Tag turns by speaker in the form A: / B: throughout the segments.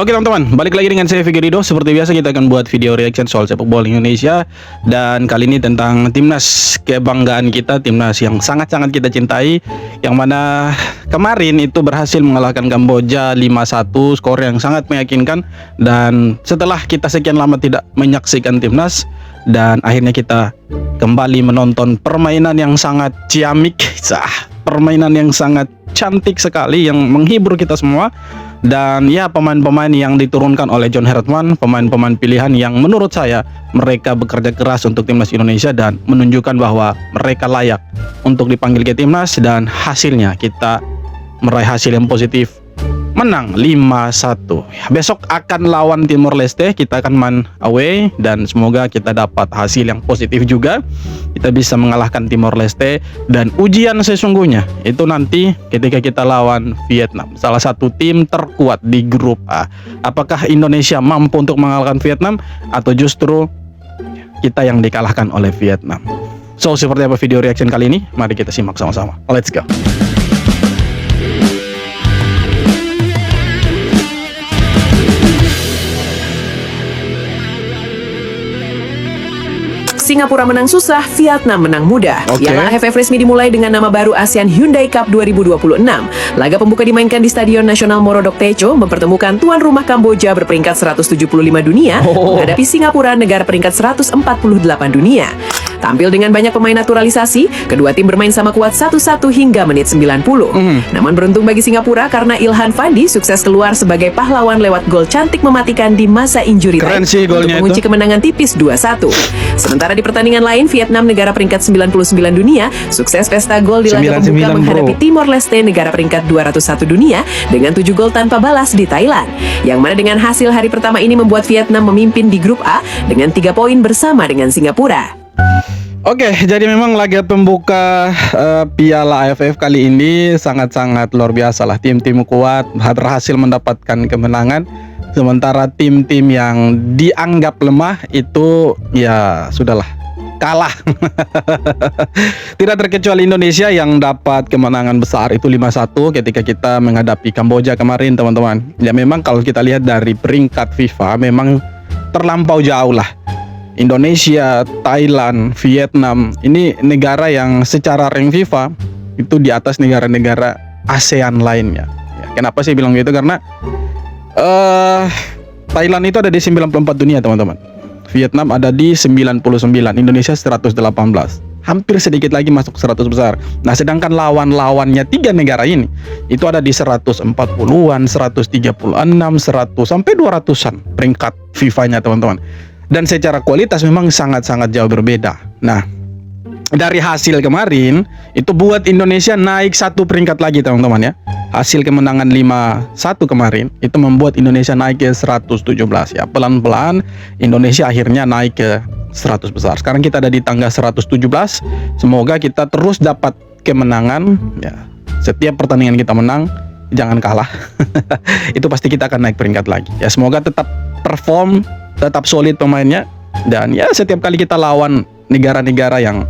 A: Oke teman-teman, balik lagi dengan saya Vicky Rido. Seperti biasa kita akan buat video reaction soal sepak bola Indonesia. Dan kali ini tentang timnas kebanggaan kita, timnas yang sangat-sangat kita cintai, yang mana kemarin itu berhasil mengalahkan Kamboja 5-1, skor yang sangat meyakinkan. Dan setelah kita sekian lama tidak menyaksikan timnas, dan akhirnya kita kembali menonton permainan yang sangat ciamik, permainan yang sangat cantik sekali yang menghibur kita semua. Dan ya, pemain-pemain yang diturunkan oleh John Hertman, pemain-pemain pilihan yang menurut saya mereka bekerja keras untuk timnas Indonesia dan menunjukkan bahwa mereka layak untuk dipanggil ke timnas. Dan hasilnya kita meraih hasil yang positif, menang 5-1. Besok akan lawan Timor Leste, kita akan main away dan semoga kita dapat hasil yang positif juga. Kita bisa mengalahkan Timor Leste, dan ujian sesungguhnya itu nanti ketika kita lawan Vietnam, salah satu tim terkuat di grup A. Apakah Indonesia mampu untuk mengalahkan Vietnam atau justru kita yang dikalahkan oleh Vietnam? So, seperti apa video reaction kali ini? Mari kita simak sama-sama. Let's go.
B: Singapura menang susah, Vietnam menang mudah. Piala AFF resmi dimulai dengan nama baru ASEAN Hyundai Cup 2026. Laga pembuka dimainkan di Stadion Nasional Morodok Techo, mempertemukan tuan rumah Kamboja berperingkat 175 dunia menghadapi Singapura, negara peringkat 148 dunia. Tampil dengan banyak pemain naturalisasi, kedua tim bermain sama kuat 1-1 hingga menit 90. Namun beruntung bagi Singapura karena Ilhan Fandi sukses keluar sebagai pahlawan lewat gol cantik mematikan di masa injury time untuk mengunci kemenangan tipis 2-1. Sementara di pertandingan lain, Vietnam, negara peringkat 99 dunia, sukses pesta gol di laga pembuka menghadapi Timor Leste, negara peringkat 201 dunia, dengan 7 gol tanpa balas di Thailand. Yang mana dengan hasil hari pertama ini membuat Vietnam memimpin di grup A dengan 3 poin bersama dengan Singapura.
A: Oke, jadi memang laga pembuka Piala AFF kali ini sangat-sangat luar biasa lah. Tim-tim kuat berhasil mendapatkan kemenangan, sementara tim-tim yang dianggap lemah itu ya sudahlah, kalah. Tidak terkecuali Indonesia yang dapat kemenangan besar itu 5-1 ketika kita menghadapi Kamboja kemarin, teman-teman. Ya memang kalau kita lihat dari peringkat FIFA memang terlampau jauh lah. Indonesia, Thailand, Vietnam, ini negara yang secara rank FIFA itu di atas negara-negara ASEAN lainnya. Ya, kenapa sih bilang gitu? Karena Thailand itu ada di 94 dunia, teman-teman. Vietnam ada di 99, Indonesia 118. Hampir sedikit lagi masuk 100 besar. Nah, sedangkan lawan-lawannya 3 negara ini itu ada di 140-an, 136, 100 sampai 200-an peringkat FIFA-nya, teman-teman. Dan secara kualitas memang sangat-sangat jauh berbeda. Nah, dari hasil kemarin itu buat Indonesia naik 1 peringkat lagi, teman-teman ya. Hasil kemenangan 5-1 kemarin itu membuat Indonesia naik ke 117 ya. Pelan-pelan Indonesia akhirnya naik ke 100 besar. Sekarang kita ada di tangga 117. Semoga kita terus dapat kemenangan ya. Setiap pertandingan kita menang, jangan kalah. Itu pasti kita akan naik peringkat lagi. Ya, semoga tetap perform, tetap solid pemainnya, dan ya setiap kali kita lawan negara-negara yang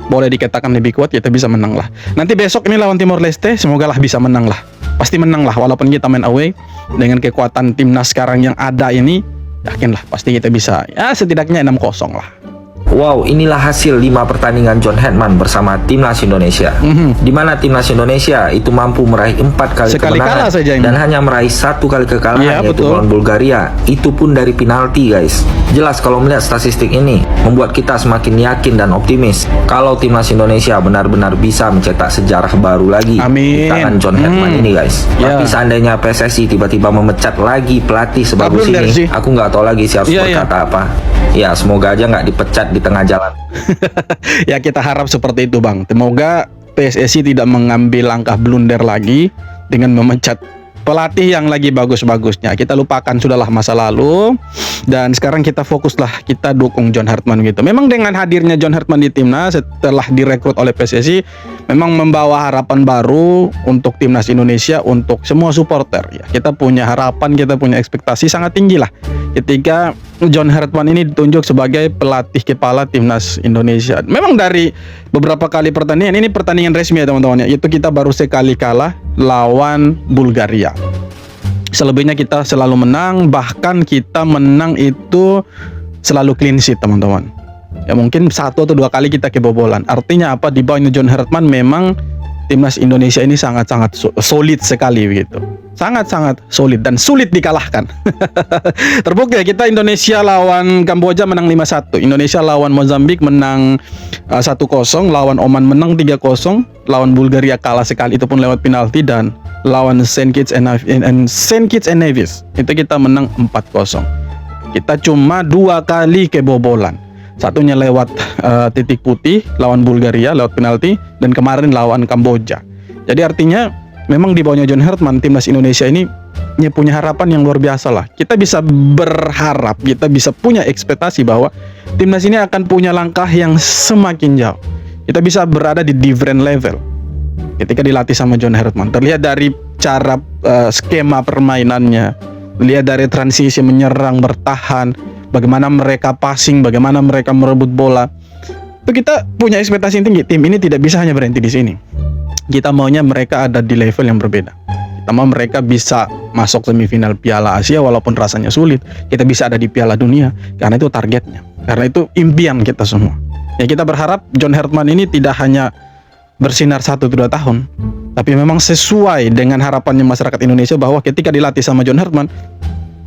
A: boleh dikatakan lebih kuat, kita bisa menang lah. Nanti besok ini lawan Timor Leste, semoga lah bisa menang lah. Pasti menang lah, walaupun kita main away. Dengan kekuatan timnas sekarang yang ada ini, yakinlah pasti kita bisa, ya setidaknya 6-0 lah.
C: Wow, inilah hasil 5 pertandingan John Hertman bersama timnas Indonesia, di mana timnas Indonesia itu mampu meraih 4 kali kemenangan dan hanya meraih 1 kali kekalahan, yaitu melawan Bulgaria. Itu pun dari penalti, guys. Jelas kalau melihat statistik ini membuat kita semakin yakin dan optimis kalau timnas Indonesia benar-benar bisa mencetak sejarah baru lagi di tangan John Hertman ini, guys. Tapi seandainya PSSI tiba-tiba memecat lagi pelatih sebagus ini, aku nggak tahu lagi sih harus berkata apa. Ya, semoga aja nggak dipecat di tengah jalan.
A: Ya, kita harap seperti itu, Bang. Semoga PSSI tidak mengambil langkah blunder lagi dengan memecat pelatih yang lagi bagus-bagusnya. Kita lupakan sudahlah masa lalu, dan sekarang kita fokuslah, kita dukung John Hertman gitu. Memang dengan hadirnya John Hertman di timnas setelah direkrut oleh PSSI, memang membawa harapan baru untuk timnas Indonesia, untuk semua supporter ya. Kita punya harapan, kita punya ekspektasi sangat tinggi lah ketika John Hertman ini ditunjuk sebagai pelatih kepala timnas Indonesia. Memang dari beberapa kali pertandingan, ini pertandingan resmi ya teman-teman ya, itu kita baru sekali kalah lawan Bulgaria. Selebihnya kita selalu menang, bahkan kita menang itu selalu clean sheet, teman-teman. Ya mungkin 1 atau 2 kali kita kebobolan. Artinya apa? Di bawahnya John Hartman memang timnas Indonesia ini sangat-sangat solid sekali begitu. Sangat-sangat solid dan sulit dikalahkan. Terbukti ya, kita Indonesia lawan Kamboja menang 5-1. Indonesia lawan Mozambik menang 1-0, lawan Oman menang 3-0, lawan Bulgaria kalah sekali itu pun lewat penalti, dan lawan Saint Kitts and Nevis itu kita menang 4-0. Kita cuma 2 kali kebobolan. Satunya lewat titik putih lawan Bulgaria lewat penalti, dan kemarin lawan Kamboja. Jadi artinya memang di bawahnya John Hartman timnas Indonesia ini punya harapan yang luar biasa lah. Kita bisa berharap, kita bisa punya ekspektasi bahwa timnas ini akan punya langkah yang semakin jauh. Kita bisa berada di different level ketika dilatih sama John Hartman. Terlihat dari cara skema permainannya, lihat dari transisi menyerang, bertahan, bagaimana mereka passing, bagaimana mereka merebut bola. Itu kita punya ekspektasi tinggi. Tim ini tidak bisa hanya berhenti di sini. Kita maunya mereka ada di level yang berbeda. Kita mau mereka bisa masuk semifinal Piala Asia walaupun rasanya sulit. Kita bisa ada di Piala Dunia karena itu targetnya. Karena itu impian kita semua. Ya kita berharap John Hartman ini tidak hanya bersinar 1-2 tahun, tapi memang sesuai dengan harapannya masyarakat Indonesia bahwa ketika dilatih sama John Hartman,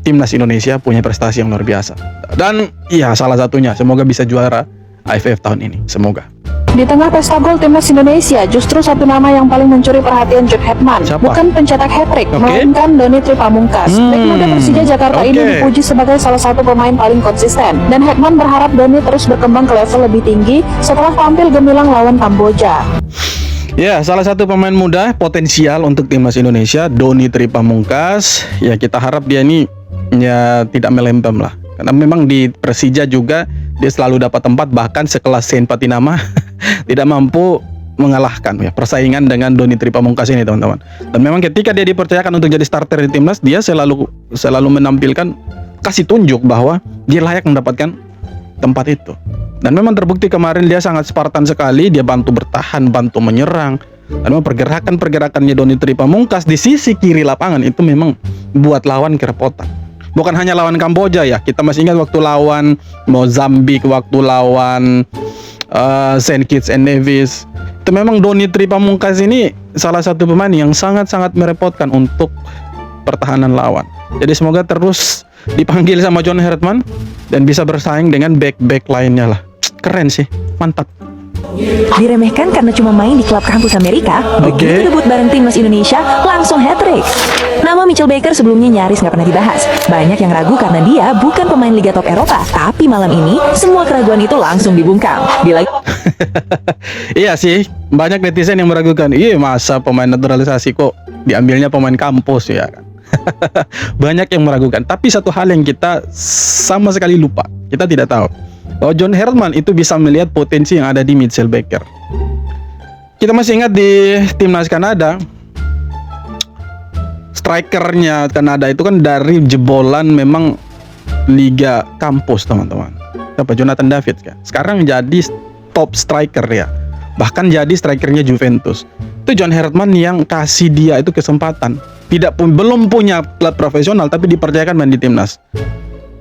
A: timnas Indonesia punya prestasi yang luar biasa. Dan ya salah satunya semoga bisa juara AFF tahun ini. Semoga.
D: Di tengah pesta gol timnas Indonesia, justru satu nama yang paling mencuri perhatian John Hartman.
A: Siapa?
D: Bukan pencetak hat-trick, melainkan Doni Tripamungkas. Bek muda Persija Jakarta ini dipuji sebagai salah satu pemain paling konsisten. Dan Hartman berharap Doni terus berkembang ke level lebih tinggi setelah tampil gemilang lawan Kamboja.
A: Ya, salah satu pemain muda potensial untuk timnas Indonesia, Doni Tripamungkas. Ya kita harap dia ini ya tidak melempem lah. Karena memang di Persija juga dia selalu dapat tempat, bahkan sekelas Saint Patinama tidak mampu mengalahkan ya persaingan dengan Doni Tripamungkas ini, teman-teman. Dan memang ketika dia dipercayakan untuk jadi starter di timnas, dia selalu menampilkan, kasih tunjuk bahwa dia layak mendapatkan tempat itu. Dan memang terbukti kemarin dia sangat Spartan sekali, dia bantu bertahan, bantu menyerang. Dan memang pergerakannya Doni Tripamungkas di sisi kiri lapangan itu memang buat lawan kerepotan. Bukan hanya lawan Kamboja ya, kita masih ingat waktu lawan Mozambik, waktu lawan Saint Kitts and Nevis. Itu memang Doni Tripamungkas ini salah satu pemain yang sangat-sangat merepotkan untuk pertahanan lawan. Jadi semoga terus dipanggil sama John Hartman dan bisa bersaing dengan back-back lainnya lah. Keren sih, mantap.
E: Diremehkan karena cuma main di klub kampus Amerika, begitu debut bareng timnas Indonesia langsung hat-trick. Nama Mitchell Baker sebelumnya nyaris nggak pernah dibahas. Banyak yang ragu karena dia bukan pemain Liga Top Eropa. Tapi malam ini semua keraguan itu langsung dibungkam.
A: Iya sih, banyak netizen yang meragukan. Iya, masa pemain naturalisasi kok diambilnya pemain kampus ya kan. Banyak yang meragukan. Tapi satu hal yang kita sama sekali lupa, kita tidak tahu bahwa John Hartman itu bisa melihat potensi yang ada di Mitchell Baker. Kita masih ingat di timnas Kanada, strikernya Kanada itu kan dari jebolan memang Liga kampus, teman-teman. Siapa? Jonathan David kan. Sekarang jadi top striker ya. Bahkan jadi strikernya Juventus. Itu John Hartman yang kasih dia itu kesempatan. Belum punya klub profesional tapi dipercayakan main di timnas.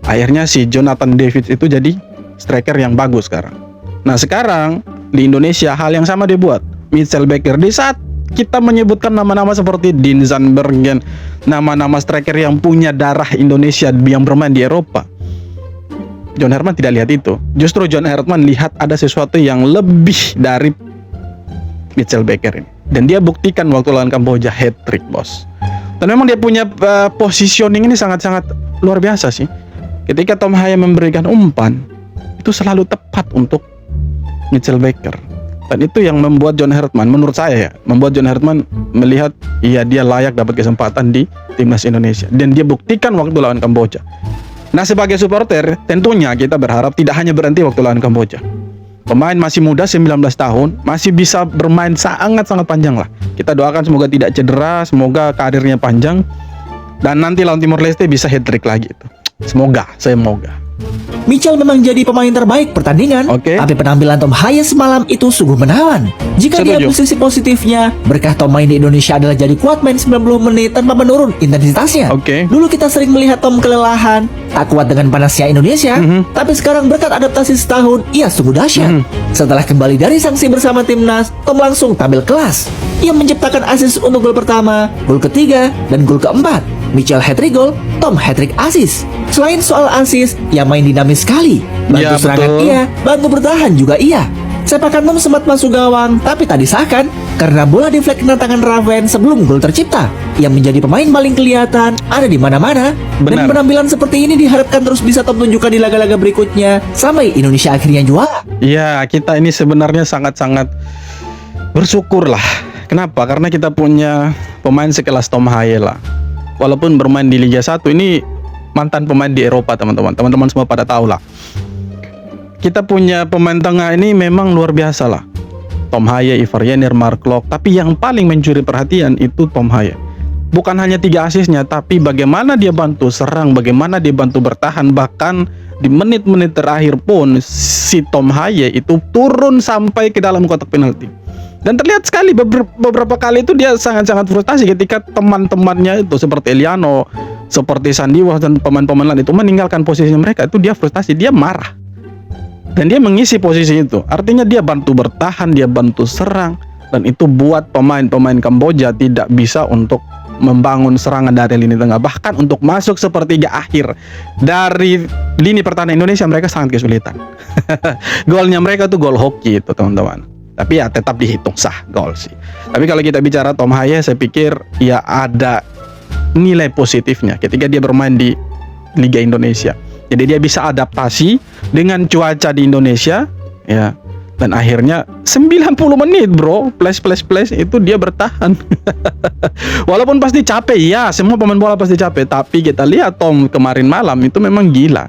A: Akhirnya si Jonathan David itu jadi striker yang bagus sekarang. Nah sekarang di Indonesia hal yang sama dibuat. Mitchell Baker, di saat kita menyebutkan nama-nama seperti Dean Zandbergen, nama-nama striker yang punya darah Indonesia yang bermain di Eropa, John Hartman tidak lihat itu. Justru John Hartman lihat ada sesuatu yang lebih dari Mitchell Baker ini. Dan dia buktikan waktu lawan Kamboja hat-trick, bos. Dan memang dia punya positioning ini sangat-sangat luar biasa sih. Ketika Tom Haya memberikan umpan, itu selalu tepat untuk Mitchell Baker. Dan itu yang membuat John Hartman, menurut saya ya, membuat John Hartman melihat iya dia layak dapat kesempatan di timnas Indonesia. Dan dia buktikan waktu lawan Kamboja. Nah sebagai supporter tentunya kita berharap tidak hanya berhenti waktu lawan Kamboja. Pemain masih muda 19 tahun, masih bisa bermain sangat-sangat panjang lah. Kita doakan semoga tidak cedera, semoga karirnya panjang. Dan nanti lawan Timor Leste bisa hat-trick lagi itu. Semoga.
F: Mitchell memang jadi pemain terbaik pertandingan, tapi penampilan Tom Haye semalam itu sungguh menawan. Jika dia posisi positifnya, berkah Tom main di Indonesia adalah jadi kuat main 90 menit tanpa menurun intensitasnya. Dulu kita sering melihat Tom kelelahan, tak kuat dengan panasnya Indonesia, tapi sekarang berkat adaptasi setahun, ia sungguh dahsyat. Setelah kembali dari sanksi bersama timnas, Tom langsung tampil kelas. Ia menciptakan assist untuk gol pertama, gol ketiga, dan gol keempat. Mitchell hat-trick gol, Tom hat-trick assist. Selain soal assist, ia main dinamis sekali. Bantu serangan iya, bantu bertahan juga iya. Sepakan Tom sempat masuk gawang, tapi tak disahkan karena bola di flag kena tangan Raven sebelum gol tercipta. Ia menjadi pemain paling kelihatan, ada di mana-mana. Dan penampilan seperti ini diharapkan terus bisa Tom tunjukkan di laga-laga berikutnya sampai Indonesia akhirnya juara.
A: Ya, kita ini sebenarnya sangat-sangat bersyukur lah. Kenapa? Karena kita punya pemain sekelas Tom Haye lah. Walaupun bermain di Liga 1, ini mantan pemain di Eropa, teman-teman. Teman-teman semua pada tahu lah. Kita punya pemain tengah ini memang luar biasa lah. Tom Haye, Ivar Jenner, Mark Klok. Tapi yang paling mencuri perhatian itu Tom Haye. Bukan hanya 3 asisnya, tapi bagaimana dia bantu serang, bagaimana dia bantu bertahan. Bahkan di menit-menit terakhir pun si Tom Haye itu turun sampai ke dalam kotak penalti. Dan terlihat sekali beberapa kali itu dia sangat-sangat frustasi ketika teman-temannya itu seperti Eliano, seperti Sandiwah dan pemain-pemain lain itu meninggalkan posisinya mereka. Itu dia frustasi, dia marah. Dan dia mengisi posisi itu. Artinya dia bantu bertahan, dia bantu serang. Dan itu buat pemain-pemain Kamboja tidak bisa untuk membangun serangan dari lini tengah. Bahkan untuk masuk sepertiga akhir dari lini pertahanan Indonesia mereka sangat kesulitan. Golnya mereka tuh gol hoki itu, teman-teman. Tapi ya tetap dihitung sah gol sih. Tapi kalau kita bicara Tom Haye, saya pikir ya ada nilai positifnya ketika dia bermain di Liga Indonesia. Jadi dia bisa adaptasi dengan cuaca di Indonesia, ya. Dan akhirnya 90 menit bro, plus itu dia bertahan. Walaupun pasti capek, ya semua pemain bola pasti capek. Tapi kita lihat Tom kemarin malam itu memang gila.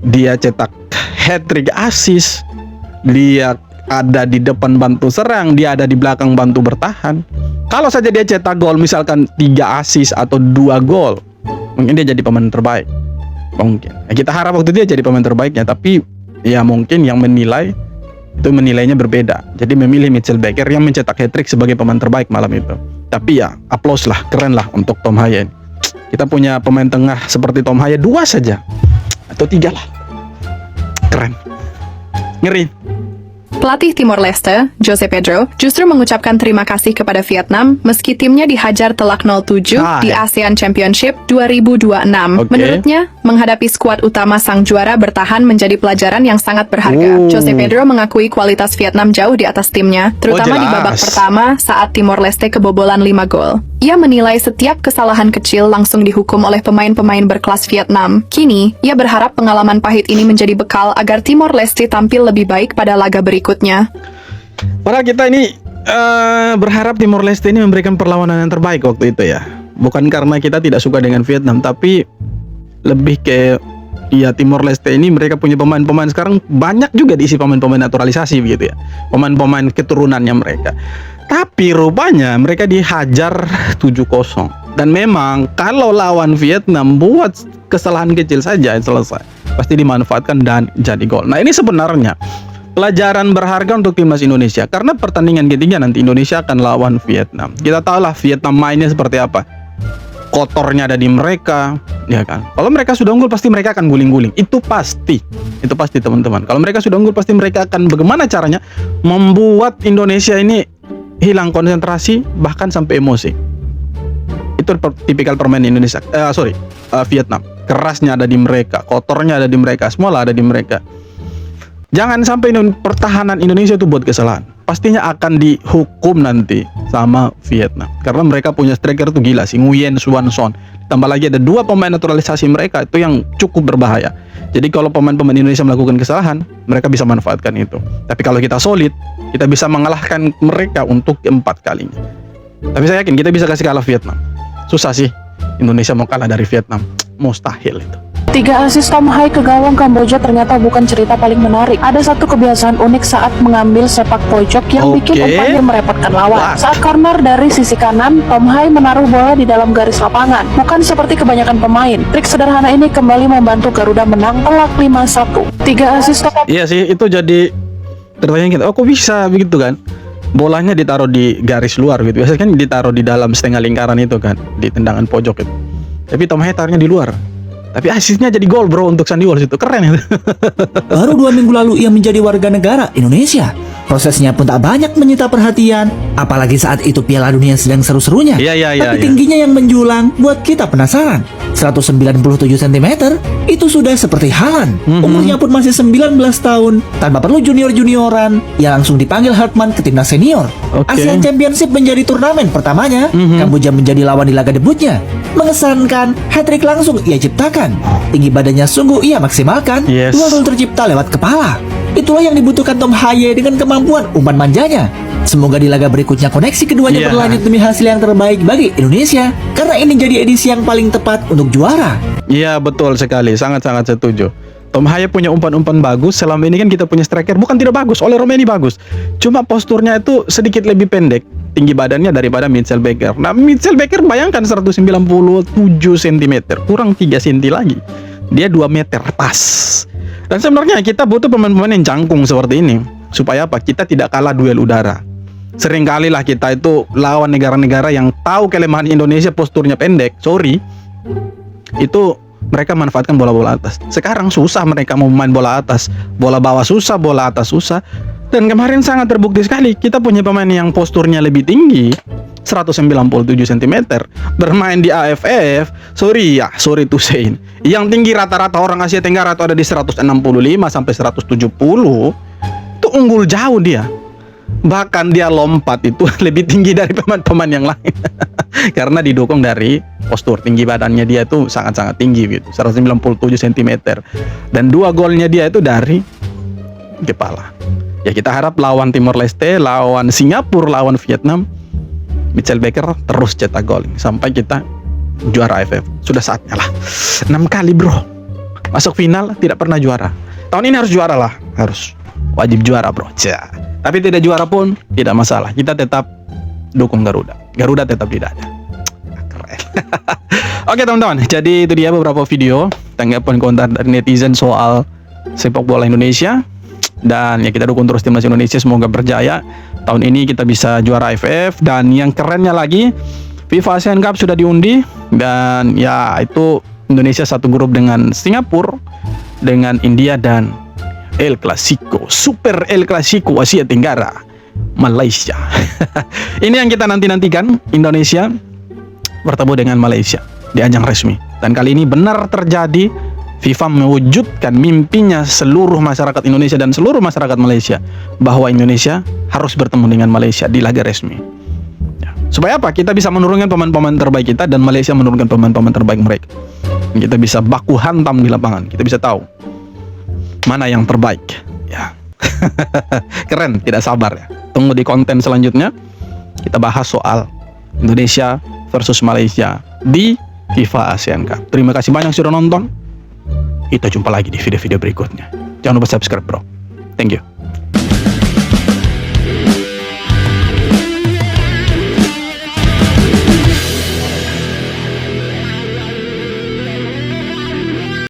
A: Dia cetak hat-trick assist, dia ada di depan bantu serang, dia ada di belakang bantu bertahan. Kalau saja dia cetak gol misalkan 3 assist atau 2 gol, mungkin dia jadi pemain terbaik. Mungkin. Kita harap waktu dia jadi pemain terbaiknya, tapi ya mungkin yang menilai itu menilainya berbeda. Jadi memilih Mitchell Baker yang mencetak hat-trick sebagai pemain terbaik malam itu. Tapi ya applause lah, keren lah untuk Tom Haye. Kita punya pemain tengah seperti Tom Haye 2 saja atau 3 lah. Keren. Ngeri.
G: Pelatih Timor Leste, Jose Pedro, justru mengucapkan terima kasih kepada Vietnam meski timnya dihajar telak 0-7 di ASEAN Championship 2026. Menurutnya, menghadapi skuad utama sang juara bertahan menjadi pelajaran yang sangat berharga. Jose Pedro mengakui kualitas Vietnam jauh di atas timnya, terutama di babak pertama saat Timor Leste kebobolan 5 gol. Ia menilai setiap kesalahan kecil langsung dihukum oleh pemain-pemain berkelas Vietnam. Kini, ia berharap pengalaman pahit ini menjadi bekal agar Timor Leste tampil lebih baik pada laga berikutnya.
A: Padahal kita ini berharap Timor Leste ini memberikan perlawanan yang terbaik waktu itu ya. Bukan karena kita tidak suka dengan Vietnam, tapi lebih ke ya Timor Leste ini mereka punya pemain-pemain sekarang banyak juga diisi pemain-pemain naturalisasi begitu ya. Pemain-pemain keturunannya mereka. Tapi rupanya mereka dihajar 7-0. Dan memang kalau lawan Vietnam buat kesalahan kecil saja selesai, pasti dimanfaatkan dan jadi gol. Nah ini sebenarnya pelajaran berharga untuk timnas Indonesia. Karena pertandingan ketiga nanti Indonesia akan lawan Vietnam. Kita tahulah Vietnam mainnya seperti apa. Kotornya ada di mereka, ya kan. Kalau mereka sudah unggul pasti mereka akan guling-guling. Itu pasti teman-teman. Kalau mereka sudah unggul pasti mereka akan bagaimana caranya membuat Indonesia ini hilang konsentrasi bahkan sampai emosi. Itu tipikal permainan Indonesia. Vietnam. Kerasnya ada di mereka, kotornya ada di mereka, semua lah ada di mereka. Jangan sampai pertahanan Indonesia itu buat kesalahan. Pastinya akan dihukum nanti sama Vietnam. Karena mereka punya striker tuh gila sih, Nguyen Xuan Son. Tambah lagi ada 2 pemain naturalisasi mereka itu yang cukup berbahaya. Jadi kalau pemain-pemain Indonesia melakukan kesalahan, mereka bisa manfaatkan itu. Tapi kalau kita solid, kita bisa mengalahkan mereka untuk keempat kalinya. Tapi saya yakin kita bisa kasih kalah Vietnam. Susah sih Indonesia mau kalah dari Vietnam. Mustahil itu.
D: 3 asis Tom Hai ke gawang Kamboja ternyata bukan cerita paling menarik. Ada satu kebiasaan unik saat mengambil sepak pojok yang bikin umpannya merepotkan lawan. Saat corner dari sisi kanan, Tom Hai menaruh bola di dalam garis lapangan. Bukan seperti kebanyakan pemain. Trik sederhana ini kembali membantu Garuda menang telak 5-1. 3 asis Tom.
A: Iya sih, itu jadi tertanya gitu. Oh, kok bisa begitu kan? Bolanya ditaruh di garis luar gitu. Biasanya kan ditaruh di dalam setengah lingkaran itu kan, di tendangan pojok itu. Tapi Tom Hai taruhnya di luar. Tapi asisnya jadi gol bro untuk Sandy Walsh, itu keren itu.
F: Baru 2 minggu lalu ia menjadi warga negara Indonesia. Prosesnya pun tak banyak menyita perhatian, apalagi saat itu Piala Dunia sedang seru-serunya. Tapi tingginya yang menjulang buat kita penasaran. 197 cm, itu sudah seperti Haaland. Umurnya pun masih 19 tahun, tanpa perlu junior-junioran, ia langsung dipanggil Hartman ke timnas senior. ASEAN Championship menjadi turnamen pertamanya, Kamboja menjadi lawan di laga debutnya. Mengesankan, hat-trick langsung ia ciptakan. Tinggi badannya sungguh ia maksimalkan, 2 gol tercipta lewat kepala. Itulah yang dibutuhkan Tom Hai dengan kemampuan umpan manjanya. Semoga di laga berikutnya koneksi keduanya berlanjut demi hasil yang terbaik bagi Indonesia, karena ini jadi edisi yang paling tepat untuk juara.
A: Iya betul sekali, sangat-sangat setuju. Tom Hai punya umpan-umpan bagus. Selama ini kan kita punya striker bukan tidak bagus, Oleh Romeni bagus. Cuma posturnya itu sedikit lebih pendek tinggi badannya daripada Mitchell Baker. Nah, Mitchell Baker bayangkan 197 cm, kurang 3 cm lagi. Dia 2 meter pas. Dan sebenarnya kita butuh pemain-pemain yang jangkung seperti ini. Supaya apa? Kita tidak kalah duel udara. Seringkali lah kita itu lawan negara-negara yang tahu kelemahan Indonesia posturnya pendek. Sorry. Itu mereka manfaatkan bola-bola atas. Sekarang susah mereka mau main bola atas. Bola bawah susah, bola atas susah. Dan kemarin sangat terbukti sekali. Kita punya pemain yang posturnya lebih tinggi, 197 cm, bermain di AFF. Sorry to say, yang tinggi rata-rata orang Asia Tenggara itu ada di 165 sampai 170. Itu unggul jauh dia. Bahkan dia lompat itu lebih tinggi dari pemain-pemain yang lain. Karena didukung dari postur tinggi badannya, dia itu sangat-sangat tinggi gitu, 197 cm. Dan 2 golnya dia itu dari kepala. Ya kita harap lawan Timor Leste, lawan Singapura, lawan Vietnam, Mitchell Baker terus cetak gol sampai kita juara AFF. Sudah saatnya lah. 6 kali bro masuk final, tidak pernah juara. Tahun ini harus juara lah, harus wajib juara bro. Tapi tidak juara pun tidak masalah, kita tetap dukung Garuda. Garuda tetap tidak ada. Keren. Oke teman-teman, jadi itu dia beberapa video tanggapan komentar dari netizen soal sepak bola Indonesia. Dan ya kita dukung terus timnas Indonesia, semoga berjaya. Tahun ini kita bisa juara AFF. Dan yang kerennya lagi, FIFA ASEAN Cup sudah diundi. Dan ya itu Indonesia satu grup dengan Singapura, dengan India, dan El Clasico, Super El Clasico Asia Tenggara, Malaysia. Ini yang kita nanti-nantikan, Indonesia bertemu dengan Malaysia di ajang resmi. Dan kali ini benar terjadi, FIFA mewujudkan mimpinya seluruh masyarakat Indonesia dan seluruh masyarakat Malaysia, bahwa Indonesia harus bertemu dengan Malaysia di laga resmi. Ya. Supaya apa? Kita bisa menurunkan pemain-pemain terbaik kita dan Malaysia menurunkan pemain-pemain terbaik mereka. Dan kita bisa baku hantam di lapangan. Kita bisa tahu mana yang terbaik. Ya. Keren, tidak sabar ya. Tunggu di konten selanjutnya. Kita bahas soal Indonesia versus Malaysia di FIFA ASEAN Cup. Terima kasih banyak sudah nonton. Kita jumpa lagi di video-video berikutnya. Jangan lupa subscribe bro. Thank you.